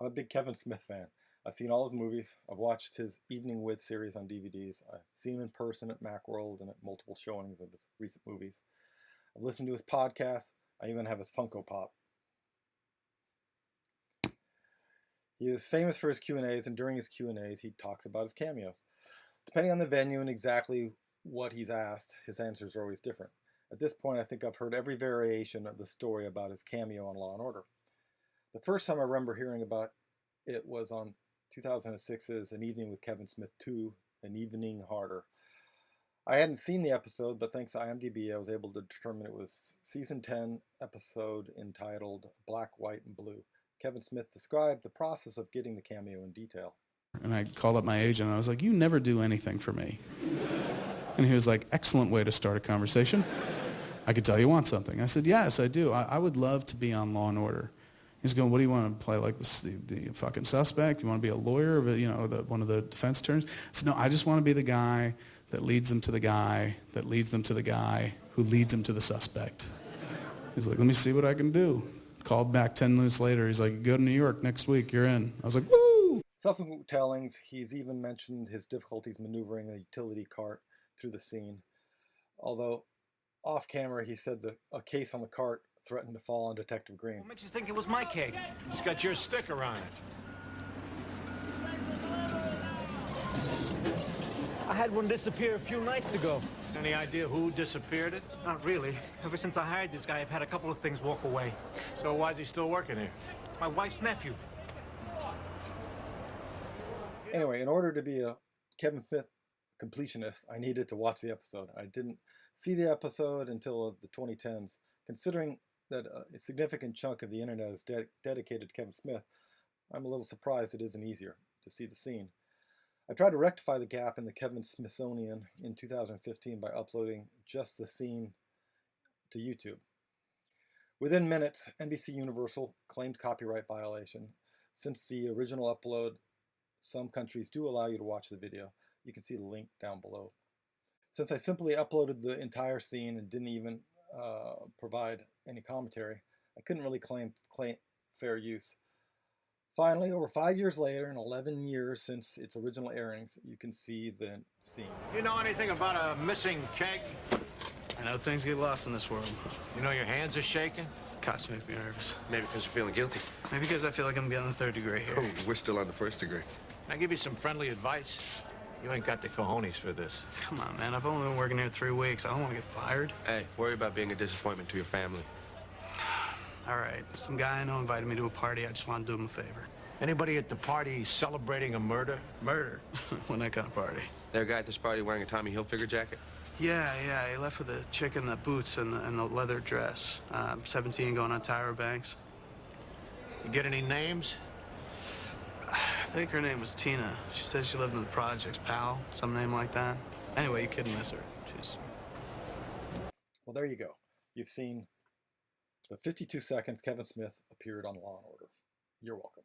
I'm a big Kevin Smith fan. I've seen all his movies. I've watched his Evening With series on DVDs. I've seen him in person at Macworld and at multiple showings of his recent movies. I've listened to his podcasts. I even have his Funko Pop. He is famous for his Q&As, and during his Q&As, he talks about his cameos. Depending on the venue and exactly what he's asked, his answers are always different. At this point, I think I've heard every variation of the story about his cameo on Law & Order. The first time I remember hearing about it was on 2006's An Evening with Kevin Smith 2, An Evening Harder. I hadn't seen the episode, but thanks to IMDb, I was able to determine it was season 10 episode entitled Black, White, and Blue. Kevin Smith described the process of getting the cameo in detail. And I called up my agent and I was like, "You never do anything for me." And he was like, "Excellent way to start a conversation. I could tell you want something." I said, "Yes, I do. I would love to be on Law and Order." He's going, "What do you want to play, like the fucking suspect? You want to be a lawyer, or, you know, one of the defense attorneys?" I said, "No, I just want to be the guy that leads them to the guy that leads them to the guy who leads them to the suspect." He's like, "Let me see what I can do." Called back 10 minutes later. He's like, "Go to New York next week. You're in." I was like, "Woo!" Subsequent tellings, he's even mentioned his difficulties maneuvering a utility cart through the scene. Although, off camera, he said that a case on the cart threatened to fall on Detective Green. What makes you think it was my cake? It's got your sticker on it. I had one disappear a few nights ago. Any idea who disappeared it? Not really. Ever since I hired this guy, I've had a couple of things walk away. So why's he still working here? It's my wife's nephew. Anyway, in order to be a Kevin Smith completionist, I needed to watch the episode. I didn't see the episode until the 2010s. Considering that a significant chunk of the internet is dedicated to Kevin Smith, I'm a little surprised it isn't easier to see the scene. I tried to rectify the gap in the Kevin Smithsonian in 2015 by uploading just the scene to YouTube. Within minutes, NBC Universal claimed copyright violation. Since the original upload, some countries do allow you to watch the video. You can see the link down below. Since I simply uploaded the entire scene and didn't even provide any commentary, I couldn't really claim fair use. Finally, over 5 years later and 11 years since its original airings, you can see the scene. You know anything about a missing keg? I know things get lost in this world. You know your hands are shaking? Cops make me nervous. Maybe because you're feeling guilty. Maybe because I feel like I'm getting the third degree here. Oh, we're still on the first degree. Can I give you some friendly advice? You ain't got the cojones for this. Come on, man. I've only been working here 3 weeks. I don't want to get fired. Hey, worry about being a disappointment to your family. All right. Some guy I know invited me to a party. I just want to do him a favor. Anybody at the party celebrating a murder? Murder? When that kind of party? There a guy at this party wearing a Tommy Hilfiger jacket? Yeah. He left with the chick in the boots and the leather dress. 17 going on Tyra Banks. You get any names? I think her name was Tina. She said she lived in the projects, pal. Some name like that. Anyway, you couldn't miss her. She's... Well, there you go. You've seen the 52 seconds Kevin Smith appeared on Law & Order. You're welcome.